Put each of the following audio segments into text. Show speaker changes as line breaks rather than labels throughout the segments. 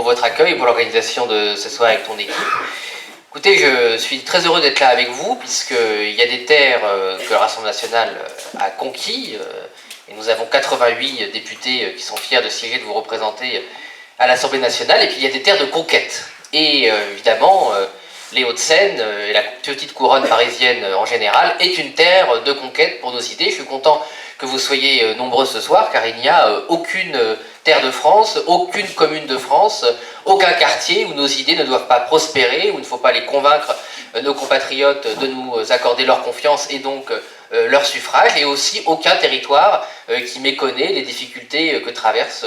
votre accueil et pour l'organisation de ce soir avec ton équipe. Écoutez, je suis très heureux d'être là avec vous, puisqu'il y a des terres que le Rassemblement national a conquis, et nous avons 88 députés qui sont fiers de siéger, de vous représenter à l'Assemblée nationale, et puis il y a des terres de conquête. Et évidemment, les Hauts-de-Seine et la petite couronne parisienne en général est une terre de conquête pour nos idées. Je suis content que vous soyez nombreux ce soir, car il n'y a aucune terre de France, aucune commune de France, aucun quartier où nos idées ne doivent pas prospérer, où il ne faut pas les convaincre, nos compatriotes, de nous accorder leur confiance et donc leur suffrage, et aussi aucun territoire qui méconnaît les difficultés que traversent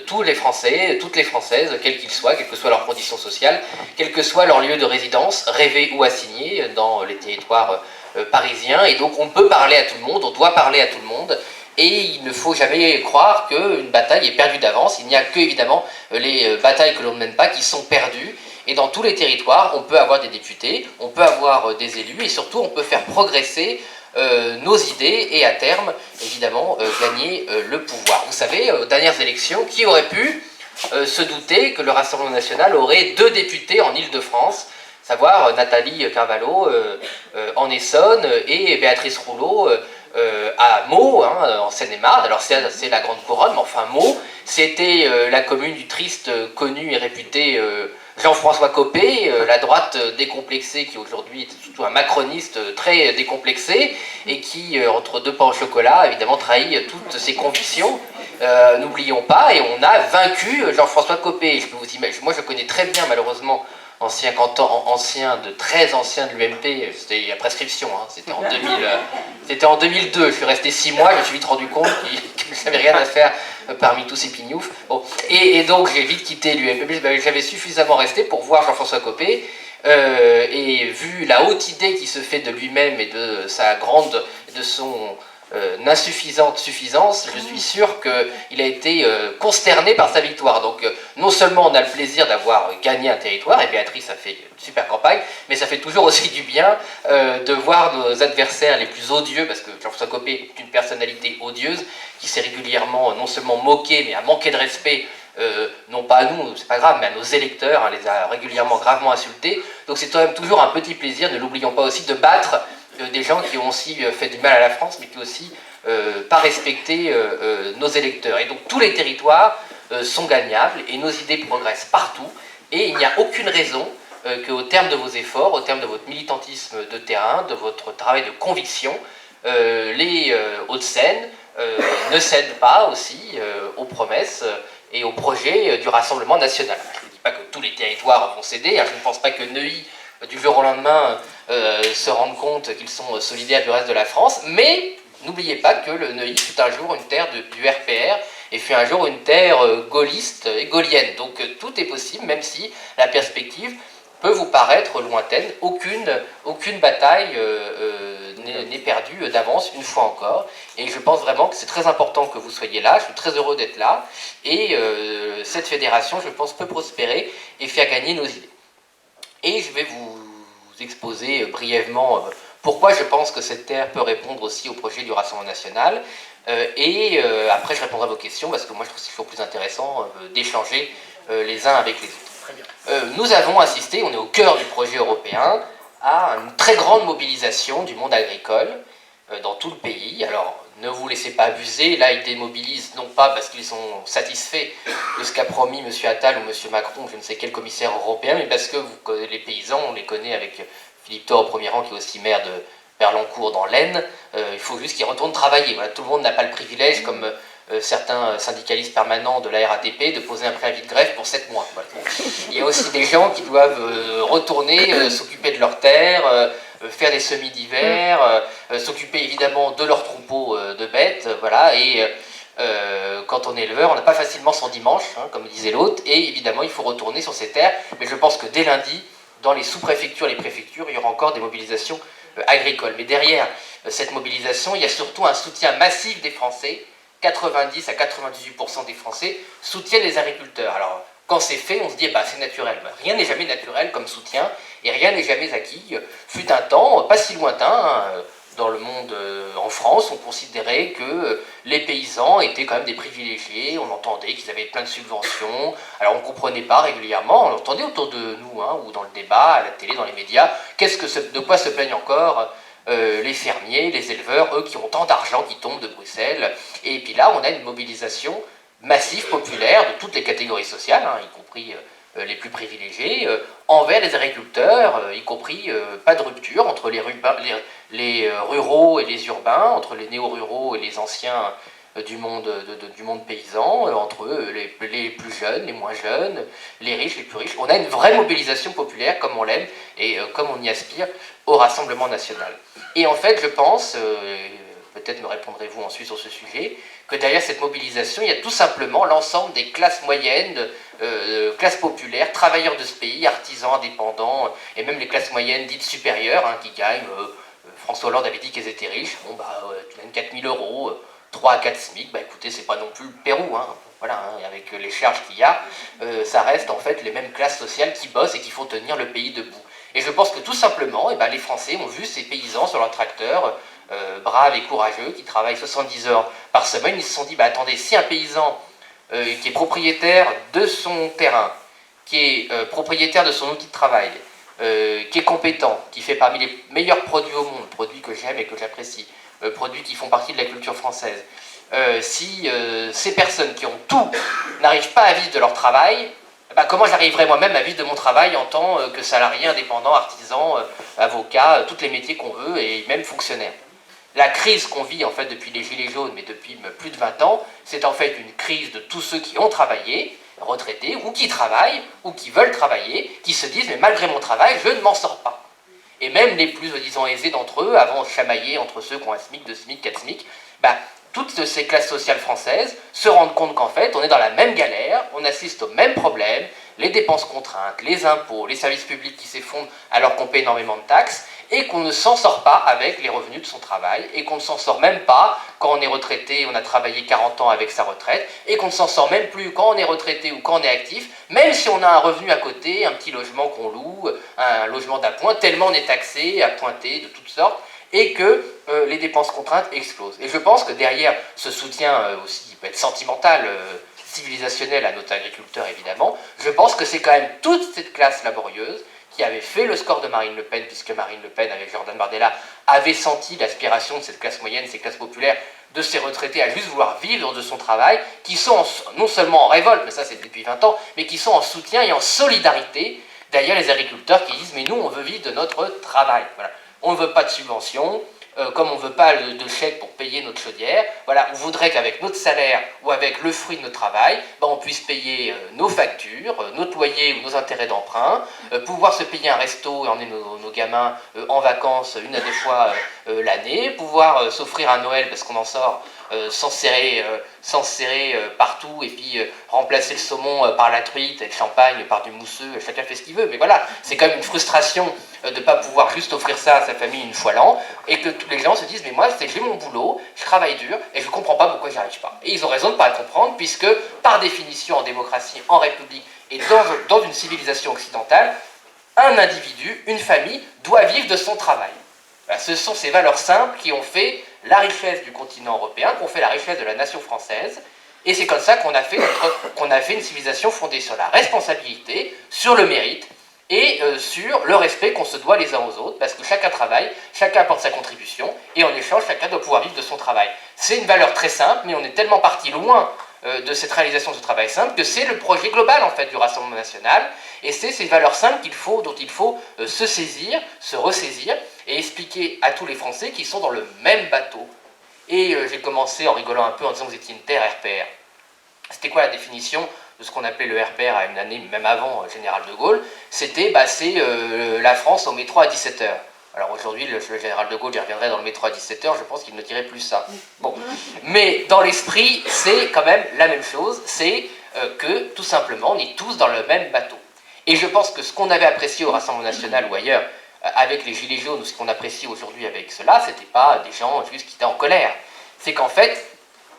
tous les Français, toutes les Françaises, quels qu'ils soient, quelles que soient leurs conditions sociales, quel que soit leur lieu de résidence, rêvé ou assigné dans les territoires parisiens. Et donc on peut parler à tout le monde, on doit parler à tout le monde, et il ne faut jamais croire qu'une bataille est perdue d'avance. Il n'y a que, évidemment, les batailles que l'on ne mène pas qui sont perdues. Et dans tous les territoires, on peut avoir des députés, on peut avoir des élus, et surtout on peut faire progresser nos idées et à terme, évidemment, gagner le pouvoir. Vous savez, aux dernières élections, qui aurait pu se douter que le Rassemblement national aurait 2 députés en Île-de-France, savoir Nathalie Carvalho en Essonne et Béatrice Rouleau à Meaux, hein, en Seine-et-Marne. Alors c'est la grande couronne, mais enfin Meaux, c'était la commune du triste, connu et réputé Jean-François Copé, la droite décomplexée qui aujourd'hui est surtout un macroniste très décomplexé et qui, entre 2 pains au chocolat, évidemment trahit toutes ses convictions. N'oublions pas, et on a vaincu Jean-François Copé. Je peux vous imaginer, moi je connais très bien malheureusement très ancien de l'UMP, c'était la prescription, hein, c'était en 2002, je suis resté 6 mois, je me suis vite rendu compte que je n'avais rien à faire parmi tous ces pignoufs. Bon, et donc j'ai vite quitté l'UMP, j'avais suffisamment resté pour voir Jean-François Copé, et vu la haute idée qui se fait de lui-même et de son insuffisante suffisance, je suis sûr qu'il a été consterné par sa victoire. Donc non seulement on a le plaisir d'avoir gagné un territoire, et Béatrice a fait une super campagne, mais ça fait toujours aussi du bien de voir nos adversaires les plus odieux, parce que Jean-François Copé est une personnalité odieuse, qui s'est régulièrement non seulement moqué, mais a manqué de respect, non pas à nous, c'est pas grave, mais à nos électeurs, hein, les a régulièrement gravement insultés. Donc c'est quand même toujours un petit plaisir, ne l'oublions pas aussi, de battre des gens qui ont aussi fait du mal à la France, mais qui aussi pas respecté nos électeurs. Et donc tous les territoires sont gagnables et nos idées progressent partout. Et il n'y a aucune raison qu'au terme de vos efforts, au terme de votre militantisme de terrain, de votre travail de conviction, les Hauts-de-Seine ne cèdent pas aussi aux promesses et aux projets du Rassemblement national. Je ne dis pas que tous les territoires vont céder, hein, je ne pense pas que Neuilly du jour au lendemain se rendent compte qu'ils sont solidaires du reste de la France, mais n'oubliez pas que le Neuilly fut un jour une terre du RPR et fut un jour une terre gaulliste et gaullienne. Donc tout est possible, même si la perspective peut vous paraître lointaine. Aucune bataille n'est perdue d'avance, une fois encore. Et je pense vraiment que c'est très important que vous soyez là. Je suis très heureux d'être là. Et cette fédération, je pense, peut prospérer et faire gagner nos idées. Et je vais vous exposer brièvement pourquoi je pense que cette terre peut répondre aussi au projet du Rassemblement national. Après, je répondrai à vos questions, parce que moi, je trouve que c'est toujours plus intéressant d'échanger les uns avec les autres. Très bien. Nous avons assisté, on est au cœur du projet européen, à une très grande mobilisation du monde agricole dans tout le pays. Alors, ne vous laissez pas abuser, là ils démobilisent non pas parce qu'ils sont satisfaits de ce qu'a promis M. Attal ou M. Macron, je ne sais quel commissaire européen, mais parce que les paysans, on les connaît avec Philippe Thor au premier rang, qui est aussi maire de Berlancourt dans l'Aisne, il faut juste qu'ils retournent travailler. Voilà, tout le monde n'a pas le privilège, comme certains syndicalistes permanents de la RATP, de poser un préavis de grève pour 7 mois. Voilà. Il y a aussi des gens qui doivent retourner, s'occuper de leurs terres, faire des semis d'hiver, s'occuper évidemment de leurs troupeaux de bêtes, voilà, et quand on est éleveur, on n'a pas facilement son dimanche, hein, comme disait l'autre, et évidemment il faut retourner sur ces terres, mais je pense que dès lundi, dans les sous-préfectures et les préfectures, il y aura encore des mobilisations agricoles. Mais derrière cette mobilisation, il y a surtout un soutien massif des Français. 90 à 98% des Français soutiennent les agriculteurs. Alors, quand c'est fait, on se dit, bah, c'est naturel. Rien n'est jamais naturel comme soutien, et rien n'est jamais acquis. Fut un temps, pas si lointain, dans le monde, en France, on considérait que les paysans étaient quand même des privilégiés, on entendait qu'ils avaient plein de subventions, alors on ne comprenait pas régulièrement, on entendait autour de nous, hein, ou dans le débat, à la télé, dans les médias, de quoi se plaignent encore les fermiers, les éleveurs, eux qui ont tant d'argent qui tombe de Bruxelles. Et puis là, on a une mobilisation massive, populaire, de toutes les catégories sociales, hein, y compris les plus privilégiés, envers les agriculteurs, y compris pas de rupture entre les ruraux et les urbains, entre les néo-ruraux et les anciens du monde paysan, entre les plus jeunes, les moins jeunes, les riches, les plus riches. On a une vraie mobilisation populaire, comme on l'aime, et comme on y aspire au Rassemblement national. Et en fait, je pense, peut-être me répondrez-vous ensuite sur ce sujet, que derrière cette mobilisation, il y a tout simplement l'ensemble des classes moyennes, classes populaires, travailleurs de ce pays, artisans, indépendants, et même les classes moyennes dites supérieures, hein, qui gagnent, François Hollande avait dit qu'elles étaient riches, bon bah, tu gagnes 4 000 euros, 3 à 4 SMIC, bah écoutez, c'est pas non plus le Pérou, hein, voilà, hein, avec les charges qu'il y a, ça reste en fait les mêmes classes sociales qui bossent et qui font tenir le pays debout. Et je pense que tout simplement, eh ben, les Français ont vu ces paysans sur leur tracteur, braves et courageux, qui travaillent 70 heures par semaine, ils se sont dit, bah attendez, si un paysan qui est propriétaire de son terrain, qui est propriétaire de son outil de travail, qui est compétent, qui fait parmi les meilleurs produits au monde, produits que j'aime et que j'apprécie, produits qui font partie de la culture française, si ces personnes qui ont tout n'arrivent pas à vivre de leur travail, bah, comment j'arriverai moi-même à vivre de mon travail en tant que salarié, indépendant, artisan, avocat, tous les métiers qu'on veut et même fonctionnaire. La crise qu'on vit en fait depuis les Gilets jaunes, mais depuis plus de 20 ans, c'est en fait une crise de tous ceux qui ont travaillé, retraités, ou qui travaillent, ou qui veulent travailler, qui se disent « mais malgré mon travail, je ne m'en sors pas ». Et même les plus, disons, aisés d'entre eux, avant de chamailler entre ceux qui ont un SMIC, 2 SMIC, 4 SMIC, bah, toutes ces classes sociales françaises se rendent compte qu'en fait, on est dans la même galère, on assiste aux mêmes problèmes, les dépenses contraintes, les impôts, les services publics qui s'effondrent alors qu'on paie énormément de taxes, et qu'on ne s'en sort pas avec les revenus de son travail, et qu'on ne s'en sort même pas quand on est retraité, on a travaillé 40 ans avec sa retraite, et qu'on ne s'en sort même plus quand on est retraité ou quand on est actif, même si on a un revenu à côté, un petit logement qu'on loue, un logement d'appoint, tellement on est taxé, appointé de toutes sortes, et que les dépenses contraintes explosent. Et je pense que derrière ce soutien aussi qui peut être sentimental, civilisationnel à notre agriculteur évidemment, je pense que c'est quand même toute cette classe laborieuse qui avait fait le score de Marine Le Pen, puisque Marine Le Pen, avec Jordan Bardella, avait senti l'aspiration de cette classe moyenne, ces classes populaires, de ces retraités à juste vouloir vivre de son travail, qui sont non seulement en révolte, mais ça c'est depuis 20 ans, mais qui sont en soutien et en solidarité derrière les agriculteurs qui disent « mais nous on veut vivre de notre travail ». Voilà. On ne veut pas de subventions, comme on ne veut pas de chèque pour payer notre chaudière, voilà, on voudrait qu'avec notre salaire ou avec le fruit de notre travail, ben, on puisse payer nos factures, notre loyer ou nos intérêts d'emprunt, pouvoir se payer un resto et emmener nos gamins en vacances une à deux fois l'année, pouvoir s'offrir un Noël parce qu'on en sort sans serrer partout et puis remplacer le saumon par la truite et le champagne par du mousseux, chacun fait ce qu'il veut, mais voilà, c'est quand même une frustration de ne pas pouvoir juste offrir ça à sa famille une fois l'an, et que tous les gens se disent mais moi j'ai mon boulot, je travaille dur et je ne comprends pas pourquoi j'y arrive pas. Et ils ont raison de ne pas le comprendre puisque par définition en démocratie, en république et dans une civilisation occidentale, un individu, une famille doit vivre de son travail. Voilà, ce sont ces valeurs simples qui ont fait la richesse du continent européen, qui ont fait la richesse de la nation française, et c'est comme ça qu'on a fait une civilisation fondée sur la responsabilité, sur le mérite, et sur le respect qu'on se doit les uns aux autres, parce que chacun travaille, chacun apporte sa contribution, et en échange, chacun doit pouvoir vivre de son travail. C'est une valeur très simple, mais on est tellement parti loin de cette réalisation de ce travail simple, que c'est le projet global en fait du Rassemblement national, et c'est ces valeurs simples dont il faut se saisir, se ressaisir, et expliquer à tous les Français qu'ils sont dans le même bateau. Et j'ai commencé en rigolant un peu en disant que vous étiez une terre RPR. C'était quoi la définition de ce qu'on appelait le RPR à une année, même avant Général de Gaulle? C'était, c'est la France au métro à 17h. Alors aujourd'hui, le général de Gaulle y reviendrait dans le métro à 17h, je pense qu'il ne dirait plus ça. Bon. Mais dans l'esprit, c'est quand même la même chose, c'est que tout simplement, on est tous dans le même bateau. Et je pense que ce qu'on avait apprécié au Rassemblement national ou ailleurs, avec les Gilets jaunes, ou ce qu'on apprécie aujourd'hui avec cela, c'était pas des gens juste qui étaient en colère. C'est qu'en fait,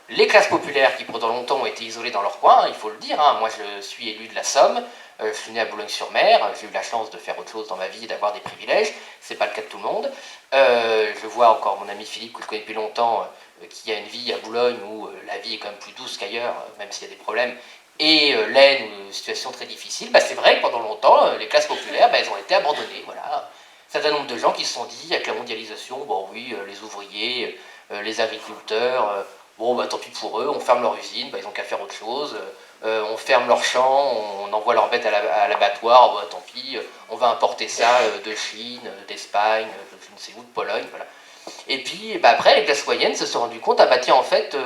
les classes populaires qui pendant longtemps ont été isolées dans leur coin, il faut le dire, hein. Moi je suis élu de la Somme, je suis né à Boulogne-sur-Mer, j'ai eu la chance de faire autre chose dans ma vie et d'avoir des privilèges, c'est pas le cas de tout le monde. Je vois encore mon ami Philippe que je connais depuis longtemps, qui a une vie à Boulogne où la vie est quand même plus douce qu'ailleurs, même s'il y a des problèmes, et l'Aisne ou une situation très difficile. Bah, c'est vrai que pendant longtemps, les classes populaires, elles ont été abandonnées, voilà. Un certain nombre de gens qui se sont dit, avec la mondialisation, bon oui, les ouvriers, les agriculteurs, bon bah tant pis pour eux, on ferme leur usine, bah, ils n'ont qu'à faire autre chose, on ferme leurs champs, on envoie leurs bêtes à l'abattoir, bah, tant pis, on va importer ça de Chine, d'Espagne, je ne sais où, de Pologne, voilà. Et puis bah, après, les classes moyennes se sont rendues compte, ah bah tiens, en fait,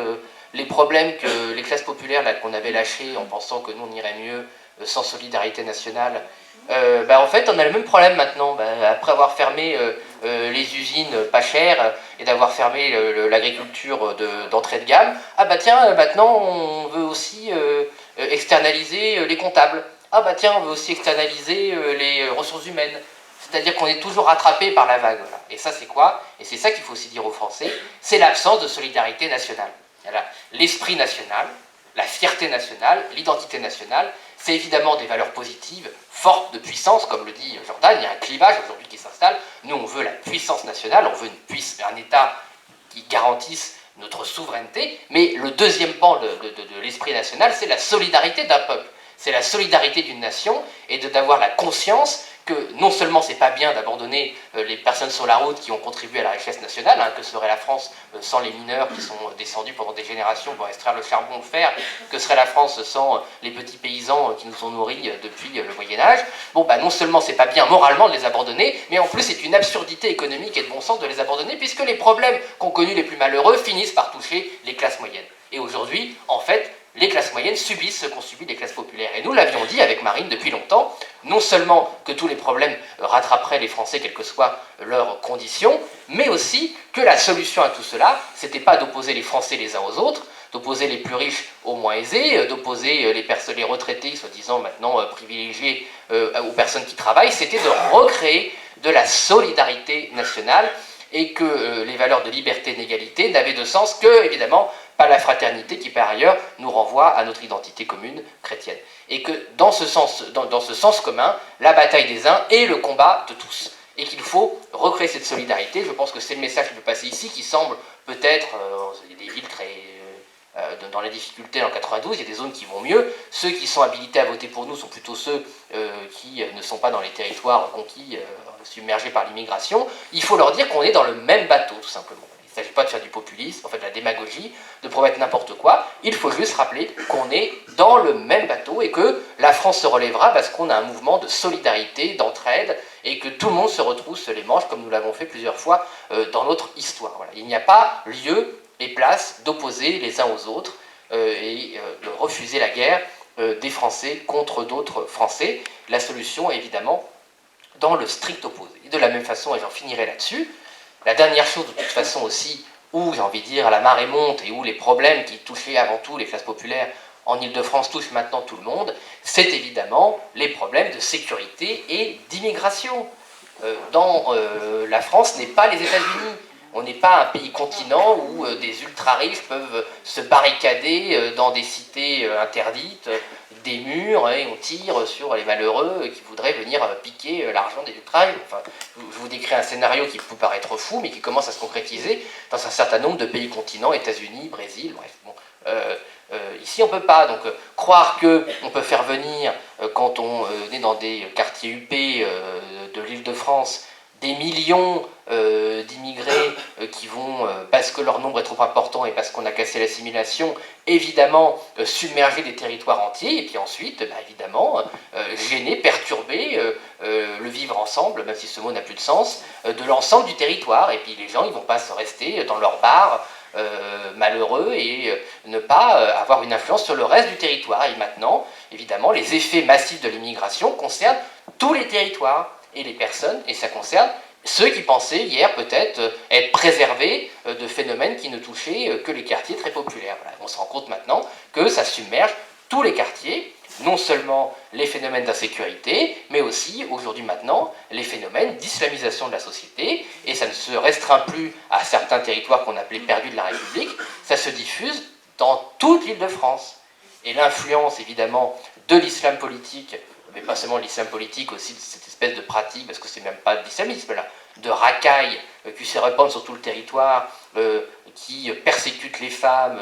les problèmes que les classes populaires là, qu'on avait lâchés en pensant que nous on irait mieux sans solidarité nationale, bah, en fait on a le même problème maintenant. Bah, après avoir fermé les usines pas chères et d'avoir fermé l'agriculture d'entrée de gamme, ah bah tiens, maintenant on veut aussi externaliser les comptables. Ah bah tiens, on veut aussi externaliser les ressources humaines. C'est-à-dire qu'on est toujours rattrapé par la vague. Voilà. Et ça, c'est quoi? Et c'est ça qu'il faut aussi dire aux Français, c'est l'absence de solidarité nationale. Voilà. L'esprit national, la fierté nationale, l'identité nationale, c'est évidemment des valeurs positives, fortes de puissance, comme le dit Jordan, il y a un clivage aujourd'hui qui s'installe. Nous, on veut la puissance nationale, on veut un État qui garantisse notre souveraineté, mais le deuxième pan de l'esprit national, c'est la solidarité d'un peuple, c'est la solidarité d'une nation, et d'avoir la conscience que non seulement c'est pas bien d'abandonner les personnes sur la route qui ont contribué à la richesse nationale, hein, que serait la France sans les mineurs qui sont descendus pendant des générations pour extraire le charbon, le fer, que serait la France sans les petits paysans qui nous ont nourris depuis le Moyen-Âge. Bon, bah non seulement c'est pas bien moralement de les abandonner, mais en plus c'est une absurdité économique et de bon sens de les abandonner, puisque les problèmes qu'ont connus les plus malheureux finissent par toucher les classes moyennes. Et aujourd'hui, en fait, les classes moyennes subissent ce qu'ont subi les classes populaires. Et nous l'avions dit avec Marine depuis longtemps, non seulement que tous les problèmes rattraperaient les Français, quelles que soient leurs conditions, mais aussi que la solution à tout cela, c'était pas d'opposer les Français les uns aux autres, d'opposer les plus riches aux moins aisés, d'opposer les retraités, soi-disant maintenant privilégiés aux personnes qui travaillent, c'était de recréer de la solidarité nationale et que les valeurs de liberté et d'égalité n'avaient de sens que, évidemment, pas la fraternité qui, par ailleurs, nous renvoie à notre identité commune chrétienne. Et que dans ce sens commun, la bataille des uns est le combat de tous. Et qu'il faut recréer cette solidarité. Je pense que c'est le message qui peut passer ici, qui semble peut-être, il y a des villes très... dans la difficulté en 92, il y a des zones qui vont mieux. Ceux qui sont habilités à voter pour nous sont plutôt ceux qui ne sont pas dans les territoires conquis, submergés par l'immigration. Il faut leur dire qu'on est dans le même bateau, tout simplement. Il ne s'agit pas de faire du populisme, en fait de la démagogie, de promettre n'importe quoi. Il faut juste rappeler qu'on est dans le même bateau et que la France se relèvera parce qu'on a un mouvement de solidarité, d'entraide, et que tout le monde se retrousse les manches, comme nous l'avons fait plusieurs fois dans notre histoire. Voilà. Il n'y a pas lieu et place d'opposer les uns aux autres et de refuser la guerre des Français contre d'autres Français. La solution est évidemment dans le strict opposé. Et de la même façon, et j'en finirai là-dessus, la dernière chose de toute façon aussi, où j'ai envie de dire la marée monte et où les problèmes qui touchaient avant tout les classes populaires en Ile-de-France touchent maintenant tout le monde, c'est évidemment les problèmes de sécurité et d'immigration. La France n'est pas les États-Unis. On n'est pas un pays continent où des ultra-riches peuvent se barricader dans des cités interdites, des murs, et on tire sur les malheureux qui voudraient venir piquer l'argent des ultra-riches. Enfin, je vous décris un scénario qui peut paraître fou, mais qui commence à se concrétiser dans un certain nombre de pays continents, États-Unis, Brésil, bref. Bon, ici, on ne peut pas. Donc, croire qu'on peut faire venir, quand on est dans des quartiers huppés de l'Île-de-France, des millions d'immigrés qui vont, parce que leur nombre est trop important et parce qu'on a cassé l'assimilation, évidemment submerger des territoires entiers, et puis ensuite, évidemment, gêner, perturber le vivre ensemble, même si ce mot n'a plus de sens, de l'ensemble du territoire. Et puis les gens, ils ne vont pas se rester dans leur bar malheureux et ne pas avoir une influence sur le reste du territoire. Et maintenant, évidemment, les effets massifs de l'immigration concernent tous les territoires et les personnes, et ça concerne ceux qui pensaient hier peut-être être préservés de phénomènes qui ne touchaient que les quartiers très populaires. Voilà. On se rend compte maintenant que ça submerge tous les quartiers, non seulement les phénomènes d'insécurité, mais aussi, aujourd'hui maintenant, les phénomènes d'islamisation de la société, et ça ne se restreint plus à certains territoires qu'on appelait perdus de la République, ça se diffuse dans toute l'Île-de-France. Et l'influence, évidemment, de l'islam politique, mais pas seulement l'islam politique, aussi de cette espèce de pratique, parce que c'est même pas de l'islamisme là, de racaille qui se répand sur tout le territoire, qui persécute les femmes,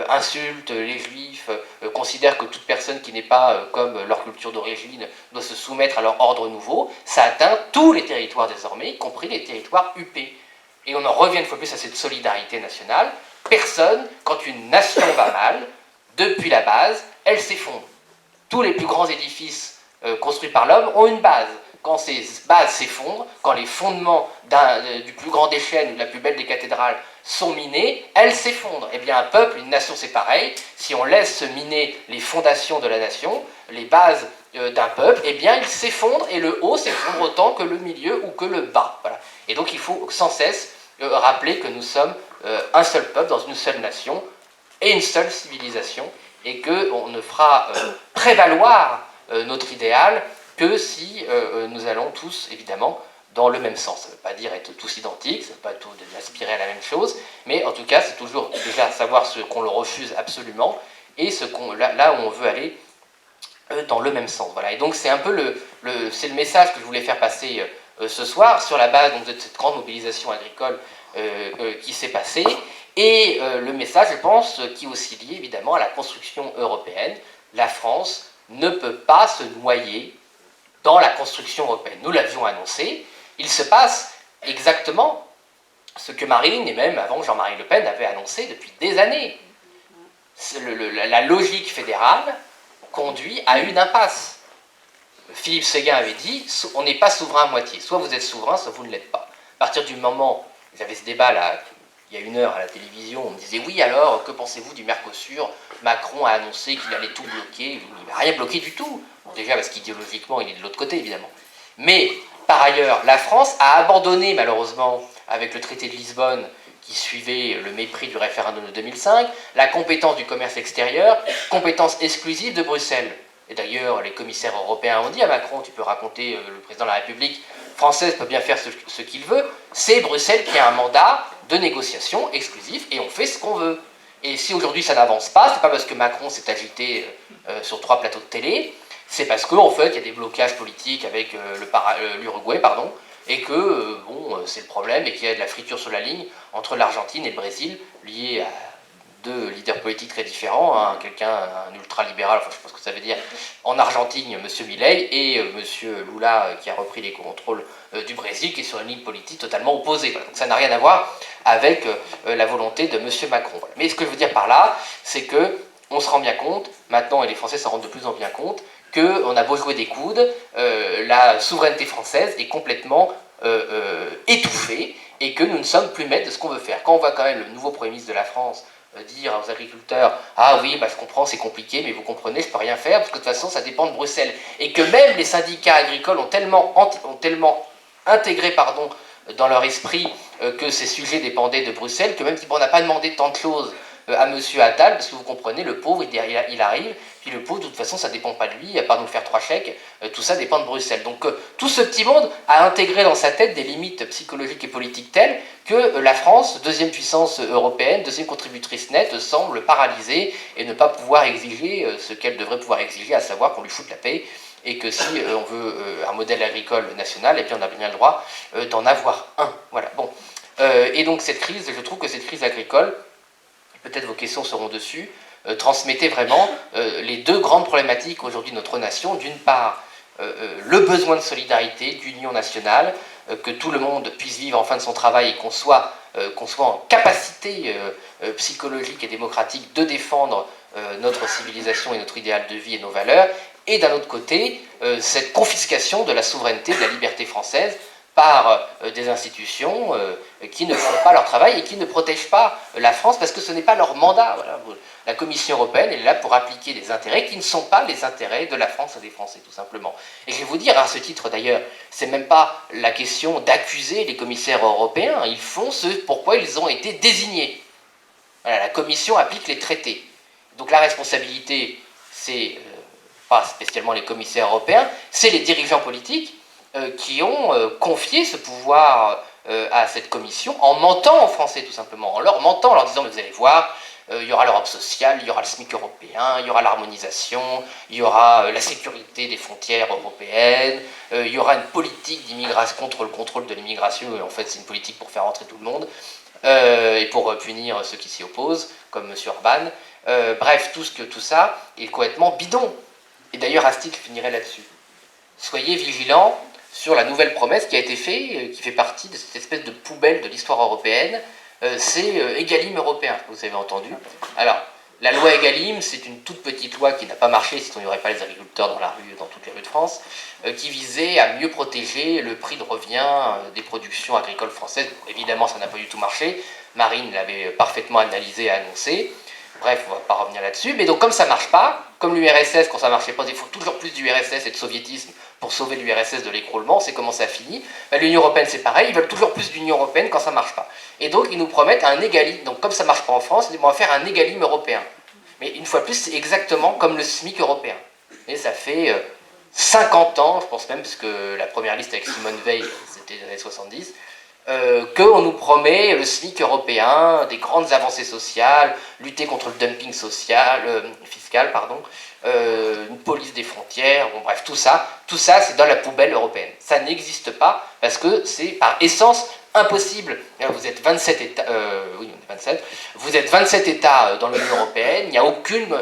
insulte les juifs, considère que toute personne qui n'est pas comme leur culture d'origine doit se soumettre à leur ordre nouveau, ça atteint tous les territoires désormais, y compris les territoires huppés. Et on en revient une fois plus à cette solidarité nationale. Personne, quand une nation va mal, depuis la base, elle s'effondre. Tous les plus grands édifices construits par l'homme ont une base. Quand ces bases s'effondrent, quand les fondements du plus grand des chênes ou de la plus belle des cathédrales sont minés, elles s'effondrent. Eh bien, un peuple, une nation, c'est pareil. Si on laisse se miner les fondations de la nation, les bases d'un peuple, eh bien, il s'effondre et le haut s'effondre autant que le milieu ou que le bas. Voilà. Et donc, il faut sans cesse rappeler que nous sommes un seul peuple dans une seule nation et une seule civilisation, et qu'on ne fera prévaloir notre idéal que si nous allons tous, évidemment, dans le même sens. Ça ne veut pas dire être tous identiques, ça ne veut pas tout aspirer à la même chose, mais en tout cas, c'est toujours déjà savoir ce qu'on le refuse absolument, et là où on veut aller dans le même sens. Voilà. Et donc c'est un peu c'est le message que je voulais faire passer ce soir, sur la base donc, de cette grande mobilisation agricole qui s'est passée, et le message, je pense, qui est aussi lié évidemment à la construction européenne. La France ne peut pas se noyer dans la construction européenne. Nous l'avions annoncé, il se passe exactement ce que Marine, et même avant Jean-Marie Le Pen, avait annoncé depuis des années. La logique fédérale conduit à une impasse. Philippe Séguin avait dit, on n'est pas souverain à moitié, soit vous êtes souverain, soit vous ne l'êtes pas. À partir du moment, j'avais ce débat là, il y a une heure à la télévision, on me disait, oui alors, que pensez-vous du Mercosur? Macron a annoncé qu'il allait tout bloquer, il n'a rien bloqué du tout. Bon, déjà parce qu'idéologiquement, il est de l'autre côté, évidemment. Mais, par ailleurs, la France a abandonné, malheureusement, avec le traité de Lisbonne, qui suivait le mépris du référendum de 2005, la compétence du commerce extérieur, compétence exclusive de Bruxelles. Et d'ailleurs, les commissaires européens ont dit à Macron, tu peux raconter, le président de la République française peut bien faire ce qu'il veut, c'est Bruxelles qui a un mandat de négociation exclusif, et on fait ce qu'on veut. Et si aujourd'hui ça n'avance pas, c'est pas parce que Macron s'est agité sur 3 plateaux de télé, c'est parce qu'en fait il y a des blocages politiques avec l'Uruguay, et que c'est le problème, et qu'il y a de la friture sur la ligne entre l'Argentine et le Brésil, liés à 2 leaders politiques très différents, hein, un ultra-libéral, enfin je pense que ça veut dire en Argentine, M. Milei, et M. Lula qui a repris les contrôles du Brésil, qui est sur une ligne politique totalement opposée. Voilà. Donc ça n'a rien à voir avec la volonté de M. Macron. Voilà. Mais ce que je veux dire par là, c'est que on se rend bien compte, maintenant, et les Français s'en rendent de plus en plus bien compte, qu'on a beau jouer des coudes, la souveraineté française est complètement étouffée, et que nous ne sommes plus maîtres de ce qu'on veut faire. Quand on voit quand même le nouveau Premier ministre de la France dire aux agriculteurs « Ah oui, bah, je comprends, c'est compliqué, mais vous comprenez, je ne peux rien faire, parce que de toute façon, ça dépend de Bruxelles. » Et que même les syndicats agricoles ont tellement intégré dans leur esprit que ces sujets dépendaient de Bruxelles, que même si on n'a pas demandé tant de choses à M. Attal, parce que vous comprenez, le pauvre, il arrive, puis le pauvre, de toute façon, ça ne dépend pas de lui, à part nous faire 3 chèques, tout ça dépend de Bruxelles. Donc tout ce petit monde a intégré dans sa tête des limites psychologiques et politiques telles que la France, deuxième puissance européenne, deuxième contributrice nette, semble paralysée et ne pas pouvoir exiger ce qu'elle devrait pouvoir exiger, à savoir qu'on lui foute la paix, et que si on veut un modèle agricole national, et bien on a bien le droit d'en avoir un. Voilà. Bon. Et donc cette crise, je trouve que cette crise agricole, peut-être vos questions seront dessus, transmettait vraiment les 2 grandes problématiques aujourd'hui de notre nation. D'une part, le besoin de solidarité, d'union nationale, que tout le monde puisse vivre en fin de son travail et qu'on soit en capacité psychologique et démocratique de défendre notre civilisation et notre idéal de vie et nos valeurs, et d'un autre côté, cette confiscation de la souveraineté, de la liberté française, par des institutions qui ne font pas leur travail et qui ne protègent pas la France parce que ce n'est pas leur mandat. Voilà. La Commission européenne elle est là pour appliquer des intérêts qui ne sont pas les intérêts de la France et des Français, tout simplement. Et je vais vous dire, à ce titre d'ailleurs, c'est même pas la question d'accuser les commissaires européens, ils font ce pourquoi ils ont été désignés. Voilà, la Commission applique les traités. Donc la responsabilité, c'est pas spécialement les commissaires européens, c'est les dirigeants politiques qui ont confié ce pouvoir à cette commission en mentant aux Français, tout simplement, en leur mentant, en leur disant, mais vous allez voir, il y aura l'Europe sociale, il y aura le SMIC européen, il y aura l'harmonisation, il y aura la sécurité des frontières européennes, il y aura une politique d'immigration contre le contrôle de l'immigration, et en fait c'est une politique pour faire rentrer tout le monde, et pour punir ceux qui s'y opposent, comme M. Orban. Bref, tout ça est complètement bidon. Et d'ailleurs, Asticle finirait là-dessus. Soyez vigilants sur la nouvelle promesse qui a été faite, qui fait partie de cette espèce de poubelle de l'histoire européenne, c'est Egalim européen, vous avez entendu. Alors, la loi Egalim, c'est une toute petite loi qui n'a pas marché, sinon il n'y aurait pas les agriculteurs dans la rue, dans toutes les rues de France, qui visait à mieux protéger le prix de revient des productions agricoles françaises. Bon, évidemment, ça n'a pas du tout marché. Marine l'avait parfaitement analysé et annoncé. Bref, on ne va pas revenir là-dessus. Mais donc, comme ça ne marche pas, comme l'URSS, quand ça ne marchait pas, il faut toujours plus d'URSS et de soviétisme pour sauver l'URSS de l'écroulement, c'est comment ça finit. L'Union européenne, c'est pareil, ils veulent toujours plus d'Union européenne quand ça ne marche pas. Et donc, ils nous promettent un égalim. Donc, comme ça ne marche pas en France, ils vont faire un égalim européen. Mais une fois de plus, c'est exactement comme le SMIC européen. Et ça fait 50 ans, je pense même, parce que la première liste avec Simone Veil, c'était les années 70, qu'on nous promet le SMIC européen, des grandes avancées sociales, lutter contre le dumping fiscal, une police des frontières, bon bref, tout ça c'est dans la poubelle européenne. Ça n'existe pas parce que c'est par essence impossible. Vous êtes 27 États, oui, on est 27, vous êtes 27 États dans l'Union européenne, il n'y a aucune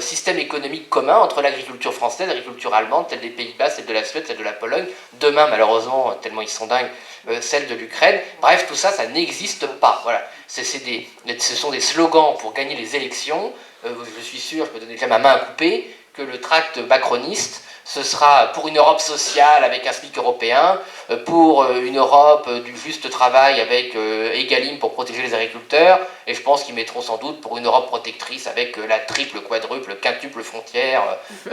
système économique commun entre l'agriculture française, l'agriculture allemande, celle des Pays-Bas, celle de la Suède, celle de la Pologne, demain malheureusement, tellement ils sont dingues, celle de l'Ukraine. Bref, tout ça, ça n'existe pas. Voilà. Ce sont des slogans pour gagner les élections. Je suis sûr, je peux donner déjà ma main à couper, que le tract macroniste, ce sera pour une Europe sociale avec un SMIC européen, pour une Europe du juste travail avec Egalim pour protéger les agriculteurs, et je pense qu'ils mettront sans doute pour une Europe protectrice avec la triple, quadruple, quintuple frontière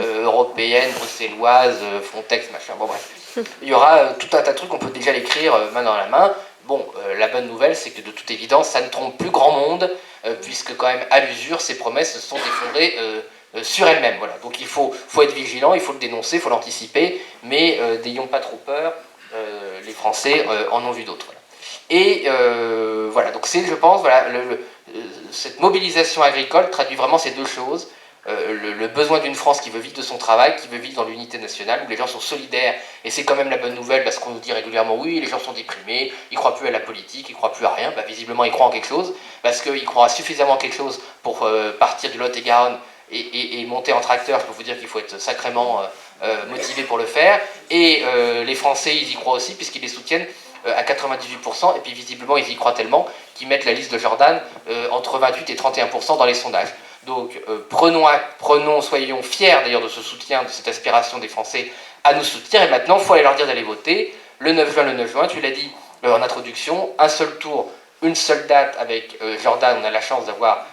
européenne, bruxelloise, Frontex, machin, bon bref. Il y aura tout un tas de trucs, on peut déjà l'écrire main dans la main. Bon, la bonne nouvelle, c'est que de toute évidence, ça ne trompe plus grand monde, puisque quand même, à l'usure, ces promesses se sont effondrées sur elles-mêmes. Voilà. Donc il faut être vigilant, il faut le dénoncer, il faut l'anticiper, mais n'ayons pas trop peur, les Français en ont vu d'autres. Voilà. Et voilà, donc c'est, je pense, voilà, cette mobilisation agricole traduit vraiment ces deux choses. Le besoin d'une France qui veut vivre de son travail, qui veut vivre dans l'unité nationale, où les gens sont solidaires, et c'est quand même la bonne nouvelle, parce qu'on nous dit régulièrement, oui, les gens sont déprimés, ils ne croient plus à la politique, ils ne croient plus à rien, bah, visiblement ils croient en quelque chose, parce qu'ils croient suffisamment en quelque chose pour partir du Lot-et-Garonne et monter en tracteur. Je peux vous dire qu'il faut être sacrément motivé pour le faire, et les Français, ils y croient aussi, puisqu'ils les soutiennent à 98%, et puis visiblement ils y croient tellement qu'ils mettent la liste de Jordan entre 28 et 31% dans les sondages. Donc soyons fiers d'ailleurs de ce soutien, de cette aspiration des Français à nous soutenir, et maintenant il faut aller leur dire d'aller voter. Le 9 juin, tu l'as dit en introduction, un seul tour, une seule date avec Jordan. On a la chance d'avoir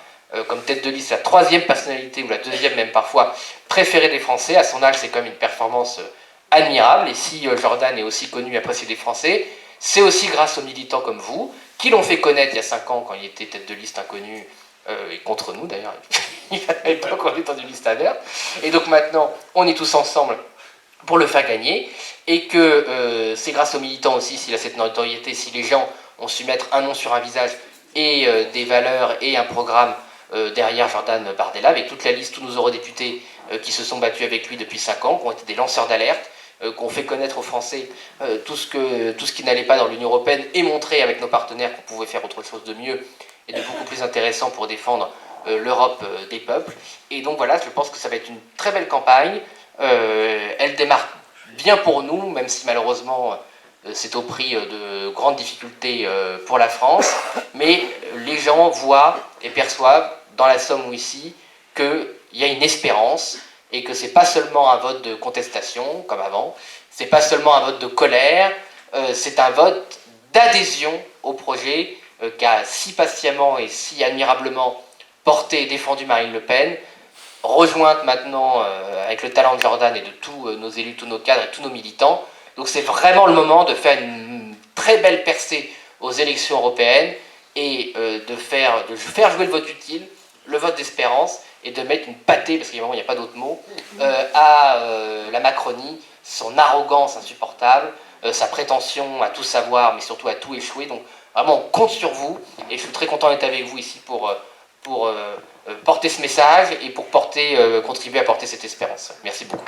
comme tête de liste la troisième personnalité, ou la deuxième même parfois, préférée des Français. À son âge, c'est quand même une performance admirable, et si Jordan est aussi connu et apprécié des Français, c'est aussi grâce aux militants comme vous, qui l'ont fait connaître il y a 5 ans quand il était tête de liste inconnu, et contre nous d'ailleurs, il n'avait pas encore été dans une liste verte. Et donc maintenant, on est tous ensemble pour le faire gagner, et que c'est grâce aux militants aussi s'il a cette notoriété, si les gens ont su mettre un nom sur un visage, et des valeurs et un programme derrière Jordan Bardella, avec toute la liste, tous nos eurodéputés qui se sont battus avec lui depuis 5 ans, qui ont été des lanceurs d'alerte, qu'on fait connaître aux Français tout ce qui n'allait pas dans l'Union européenne, et montrer avec nos partenaires qu'on pouvait faire autre chose de mieux et de beaucoup plus intéressant pour défendre l'Europe des peuples. Et donc voilà, je pense que ça va être une très belle campagne. Elle démarre bien pour nous, même si malheureusement c'est au prix de grandes difficultés pour la France, mais les gens voient et perçoivent, dans la Somme ou ici, qu'il y a une espérance, et que c'est pas seulement un vote de contestation, comme avant, c'est pas seulement un vote de colère, c'est un vote d'adhésion au projet qu'a si patiemment et si admirablement porté et défendu Marine Le Pen, rejointe maintenant avec le talent de Jordan et de tous nos élus, tous nos cadres et tous nos militants. Donc c'est vraiment le moment de faire une très belle percée aux élections européennes, et de faire jouer le vote utile, le vote d'espérance, et de mettre une pâtée, parce qu'il n'y a pas d'autre mot, à la Macronie, son arrogance insupportable, sa prétention à tout savoir, mais surtout à tout échouer. Donc Vraiment, on compte sur vous, et je suis très content d'être avec vous ici pour porter ce message et pour contribuer à porter cette espérance. Merci beaucoup.